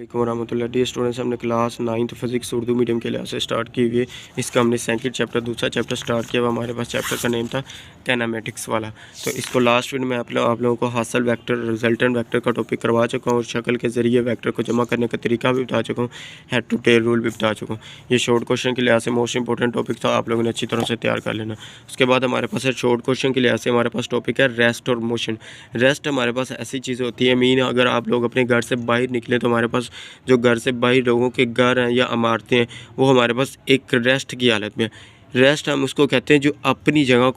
वरहमतुल्लाह। D students, हमने class 9th physics Urdu medium के लिहाज से स्टार्ट की हुई है। इसका हमने सेकंड चैप्टर दूसरा चैप्टर स्टार्ट किया हुआ। हमारे पास चैप्टर का नेम था कैनामेटिक्स वाला। तो इसको लास्ट वीडियो में आप लोगों को हासिल वेक्टर रिजल्टेंट वेक्टर का टॉपिक करवा चुका हूँ और शक्ल के ज़रिए वेक्टर को जमा करने का तरीका भी बता चुका हूँ, हेड टू टेल रूल भी बता चुका हूँ। ये शॉर्ट क्वेश्चन के लिहाज से मोस्ट इंपॉर्टेंट टॉपिक था, आप लोगों ने अच्छी तरह से तैयार कर लेना। उसके बाद हमारे पास है शॉर्ट क्वेश्चन के लिहाज से हमारे पास टॉपिक है रेस्ट और मोशन। रेस्ट हमारे पास ऐसी चीज़ होती है, मीन अगर आप लोग अपने घर से बाहर निकले तो हमारे पास जो घर से बाहर लोगों के घर हैं या इमारतें हैं वो हमारे पास एक रेस्ट की हालत में। रेस्ट हम उसको कहते हैं जो अपनी जगह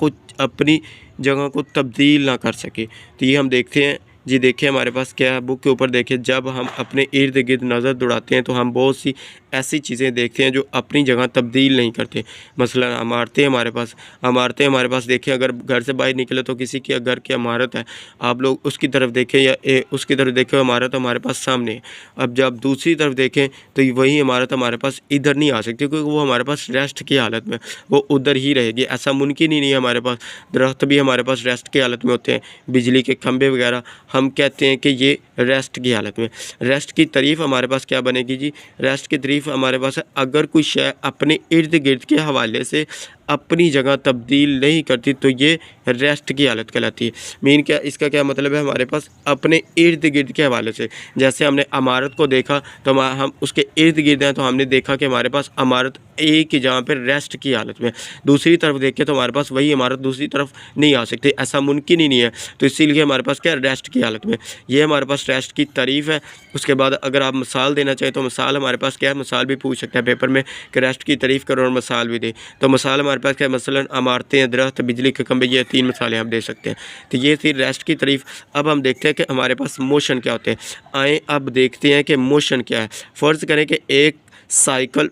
को तब्दील ना कर सके। तो ये हम देखते हैं जी। देखिए हमारे पास क्या है, बुक के ऊपर देखिए, जब हम अपने इर्द गिर्द नज़र दौड़ाते हैं तो हम बहुत सी ऐसी चीज़ें देखते हैं जो अपनी जगह तब्दील नहीं करते। मसलन इमारतें हमारे पास देखिए, अगर घर से बाहर निकले तो किसी के घर की इमारत है, आप लोग उसकी तरफ देखें या उसकी तरफ देखें, इमारत हमारे पास सामने है। अब जब दूसरी तरफ देखें तो वही इमारत हमारे पास इधर नहीं आ सकती क्योंकि वो हमारे पास रेस्ट की हालत में, वो उधर ही रहेगी। ऐसा मुमकिन ही नहीं है। हमारे पास दरख्त भी हमारे पास रेस्ट की हालत में होते हैं, बिजली के खंभे वगैरह, हम कहते हैं कि ये रेस्ट की हालत में। रेस्ट की तारीफ़ हमारे पास क्या बनेगी जी? रेस्ट की तारीफ़ हमारे पास है, अगर कोई शय अपने इर्द गिर्द के हवाले से अपनी जगह तब्दील नहीं करती तो ये रेस्ट की हालत कहलाती है। मीन क्या, इसका क्या मतलब है? हमारे पास अपने इर्द गिर्द के हवाले से, जैसे हमने इमारत को देखा तो हम उसके इर्द गिर्द हैं तो हमने देखा कि हमारे पास इमारत एक ही जगह पर रेस्ट की हालत में। दूसरी तरफ देखें तो हमारे पास वही इमारत दूसरी तरफ नहीं आ सकती, ऐसा मुमकिन ही नहीं है। तो इसीलिए हमारे पास क्या, रेस्ट की हालत में। ये हमारे पास रेस्ट की तारीफ़ है। उसके बाद अगर आप मिसाल देना चाहें तो मिसाल हमारे पास क्या है, मिसाल भी पूछ सकते हैं पेपर में कि रेस्ट की तारीफ़ करो और मिसाल भी दे। तो मिसाल हमारे पास क्या है, मसलन इमारतें, दरख्त, बिजली के खंभे, ये 3 मिसालें हम दे सकते हैं। तो ये थी रेस्ट की तारीफ़। अब हम देखते हैं कि हमारे पास मोशन क्या होते हैं। आए अब देखते हैं कि मोशन क्या है। फ़र्ज़ करें कि एक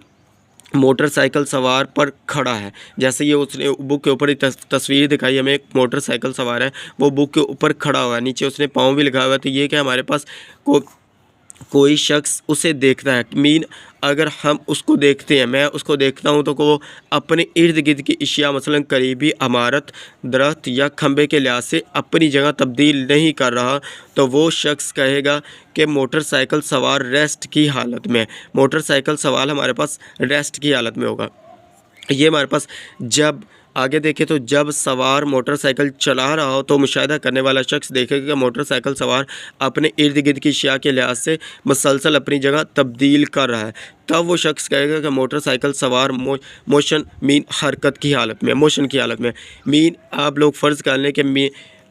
मोटरसाइकिल सवार पर खड़ा है, जैसे ये उसने बुक के ऊपर एक तस्वीर दिखाई हमें, एक मोटरसाइकिल सवार है, वो बुक के ऊपर खड़ा हुआ है, नीचे उसने पाँव भी लगाया हुआ है। तो ये क्या, हमारे पास कोई शख्स उसे देखता है। मीन अगर हम उसको देखते हैं, मैं उसको देखता हूँ तो वो अपने इर्द गिर्द की अशिया, मसलन करीबी इमारत, दरख्त या खंबे के लिहाज से अपनी जगह तब्दील नहीं कर रहा, तो वो शख्स कहेगा कि मोटरसाइकिल सवार रेस्ट की हालत में। मोटरसाइकिल सवार हमारे पास रेस्ट की हालत में होगा। ये हमारे पास जब आगे देखें तो जब सवार मोटरसाइकिल चला रहा हो तो मुशाहिदा करने वाला शख्स देखेगा कि मोटरसाइकिल सवार अपने इर्द गिर्द की अशिया के लिहाज से मुसलसल अपनी जगह तब्दील कर रहा है। तब वो शख्स कहेगा कि मोटरसाइकिल सवार मोशन मीन हरकत की हालत में, मोशन की हालत में। मीन आप लोग फ़र्ज़ कर लें कि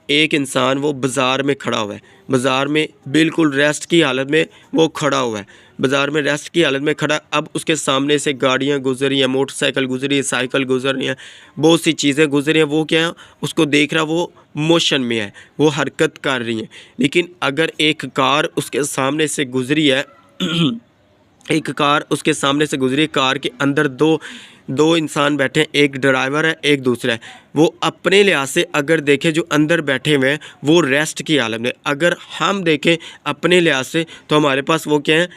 एक इंसान वो बाज़ार में खड़ा हुआ है, बाज़ार में बिल्कुल रेस्ट की हालत में वो खड़ा हुआ है, बाज़ार में रेस्ट की हालत में खड़ा। अब उसके सामने से गाड़ियाँ गुजर रही हैं, मोटरसाइकिल गुजर रही है, साइकिल गुजर रही हैं, बहुत सी चीज़ें गुजर रही हैं। वो क्या है, उसको देख रहा, वो मोशन में है, वो हरकत कर रही हैं। लेकिन अगर एक कार उसके सामने से गुजरी है एक कार उसके सामने से गुजरी, कार के अंदर दो इंसान बैठे हैं, एक ड्राइवर है एक दूसरा है। वो अपने लिहाज से अगर देखें जो अंदर बैठे हुए हैं वो रेस्ट की हालत में, अगर हम देखें अपने लिहाज से तो हमारे पास वो क्या है,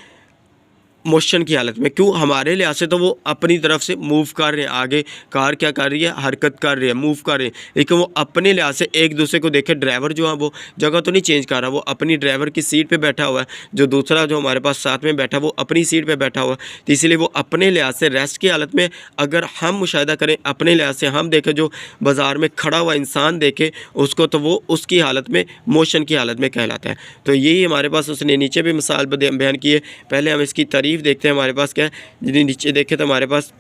मोशन की हालत में। क्यों? हमारे लिहाज से तो वो अपनी तरफ से मूव कर रहे हैं, आगे कार क्या कर रही है, हरकत कर रही है, मूव कर रही है। लेकिन वो अपने लिहाज से एक दूसरे को देखे, ड्राइवर जो है वो जगह तो नहीं चेंज कर रहा, वो अपनी ड्राइवर की सीट पे बैठा हुआ है, जो दूसरा जो हमारे पास साथ में बैठा वो अपनी सीट पे बैठा हुआ है। तो इसलिए वो अपने लिहाज से रेस्ट की हालत में। अगर हम मुशाहिदा करें अपने लिहाज से, हम देखें जो बाज़ार में खड़ा हुआ इंसान देखे उसको, तो वो उसकी हालत में मोशन की हालत में कहलाता है। तो यही हमारे पास उसने नीचे भी मिसाल बयान की है। पहले हम इसकी तारीफ़ देखते हैं। हमारे पास क्या है, यदि नीचे देखें तो हमारे पास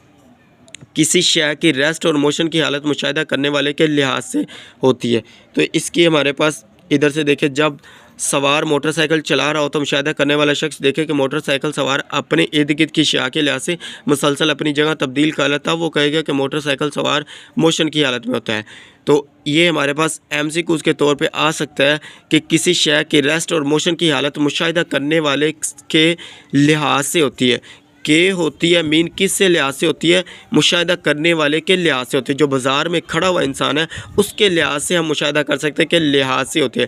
किसी शय की रेस्ट और मोशन की हालत मुशाहिदा करने वाले के लिहाज से होती है। तो इसकी हमारे पास इधर से देखें, जब सवार मोटरसाइकिल चला रहा हो तो मुशाहिदा करने वाला शख्स देखे कि मोटरसाइकिल सवार अपने इर्द गिर्द की अशिया के लिहाज से मुसलसल अपनी जगह तब्दील कर लेता है, वो कहेगा कि मोटरसाइकिल सवार मोशन की हालत में होता है। तो ये हमारे पास MCQ के तौर पे आ सकता है कि किसी शय की रेस्ट और मोशन की हालत मुशाहिदा करने वाले के लिहाज से होती है। के होती है, मीन किस से लिहाज से होती है, मुशाहिदा करने वाले के लिहाज से होती है। जो बाज़ार में खड़ा हुआ इंसान है उसके लिहाज से हम मुशाहिदा कर सकते हैं कि लिहाज से होती है।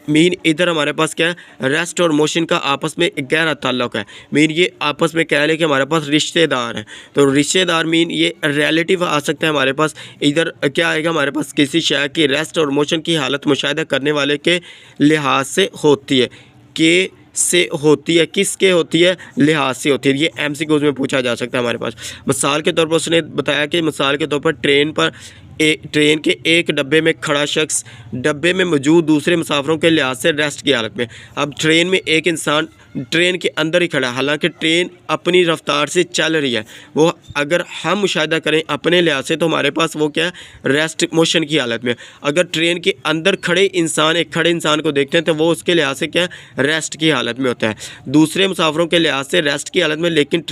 मीन इधर हमारे पास क्या है, रेस्ट और मोशन का आपस में एक गहरा ताल्लुक़ है। मीन ये आपस में कह लें कि हमारे पास रिश्तेदार हैं, तो रिश्तेदार मीन ये रिलेटिव आ सकता है। हमारे पास इधर क्या आएगा, हमारे पास किसी शय की रेस्ट और मोशन की हालत मुशाहिदा करने वाले के लिहाज से होती है। के से होती है, किसके होती है, लिहाज से होती है। ये एमसीक्यूज में पूछा जा सकता है हमारे पास। मिसाल के तौर पर उसने बताया कि मिसाल के तौर पर ट्रेन के एक डब्बे में खड़ा शख्स डब्बे में मौजूद दूसरे मुसाफिरों के लिहाज से रेस्ट की हालत में। अब ट्रेन में एक इंसान ट्रेन के अंदर ही खड़ा है, हालांकि ट्रेन अपनी रफ्तार से चल रही है। वो अगर हम मुशाहिदा करें अपने लिहाज से तो हमारे पास वो क्या है, रेस्ट मोशन की हालत में। अगर ट्रेन के अंदर खड़े इंसान एक खड़े इंसान को देखते हैं तो वो उसके लिहाज से क्या है, रेस्ट की हालत में होता है। दूसरे मुसाफिरों के लिहाज से रेस्ट की हालत में, लेकिन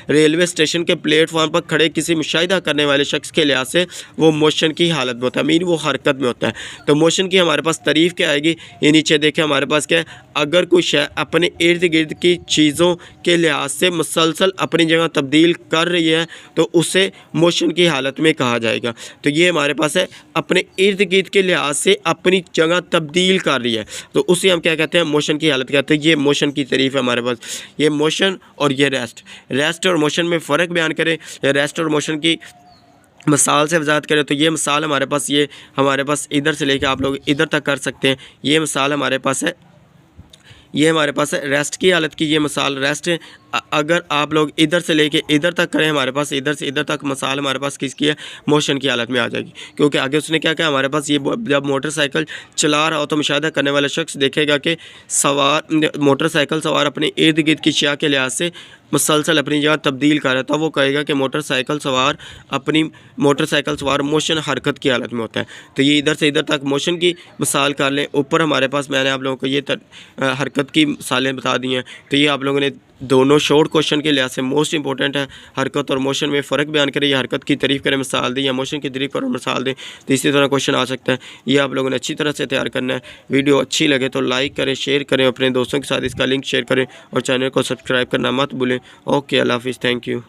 रेलवे स्टेशन के प्लेटफॉर्म पर खड़े किसी मुशाहिदा करने वाले शख्स के लिहाज से वो मोशन की हालत में होता है, मीन वो हरकत में होता है। तो मोशन की हमारे पास तारीफ़ क्या आएगी, ये नीचे देखें हमारे पास क्या है, अगर कोई शय अपने इर्द गिर्द की चीज़ों के लिहाज से मुसलसल अपनी जगह तब्दील कर रही है तो उसे मोशन की हालत में कहा जाएगा। तो ये हमारे पास है, अपने इर्द गिर्द के लिहाज से अपनी जगह तब्दील कर रही है तो उसे हम क्या कहते हैं, मोशन की हालत कहते हैं। ये मोशन की तारीफ़ है हमारे पास। ये मोशन और ये रेस्ट और मोशन में फ़र्क बयान करें, या रेस्ट और मोशन की मिसाल से वजाहत करें तो ये मिसाल हमारे पास इधर से लेकर आप लोग इधर तक कर सकते हैं। ये मिसाल हमारे पास है, ये हमारे पास है रेस्ट की हालत की, ये मिसाल रेस्ट है। अगर आप लोग इधर से लेके इधर तक करें, हमारे पास इधर से इधर तक मिसाल हमारे पास किसकी है, मोशन की हालत में आ जाएगी। क्योंकि आगे उसने क्या कहा, हमारे पास ये जब मोटरसाइकिल चला रहा हो तो मुशाहिदा करने वाला शख्स देखेगा कि मोटरसाइकिल सवार अपने इर्द गिर्द की अशिया के लिहाज से मुसलसल अपनी जगह तब्दील कर रहा है, तो वो कहेगा कि मोटरसाइकिल सवार मोशन हरकत की हालत में होता है। तो ये इधर से इधर तक मोशन की मिसाल कर लें। ऊपर हमारे पास मैंने आप लोगों को ये हरकत की मिसालें बता दी हैं। तो ये आप लोगों ने दोनों शॉर्ट क्वेश्चन के लिहाज से मोस्ट इंपॉर्टेंट है, हरकत और मोशन में फ़र्क बयान करें, या हरकत की तारीफ़ करें मिसाल दें, या मोशन की तारीफ़ करें मिसाल दें। तो इसी तरह क्वेश्चन आ सकता है। ये आप लोगों ने अच्छी तरह से तैयार करना है। वीडियो अच्छी लगे तो लाइक करें, शेयर करें, अपने दोस्तों के साथ इसका लिंक शेयर करें और चैनल को सब्सक्राइब करना मत भूलें। ओके, अल्लाह हाफिज़, थैंक यू।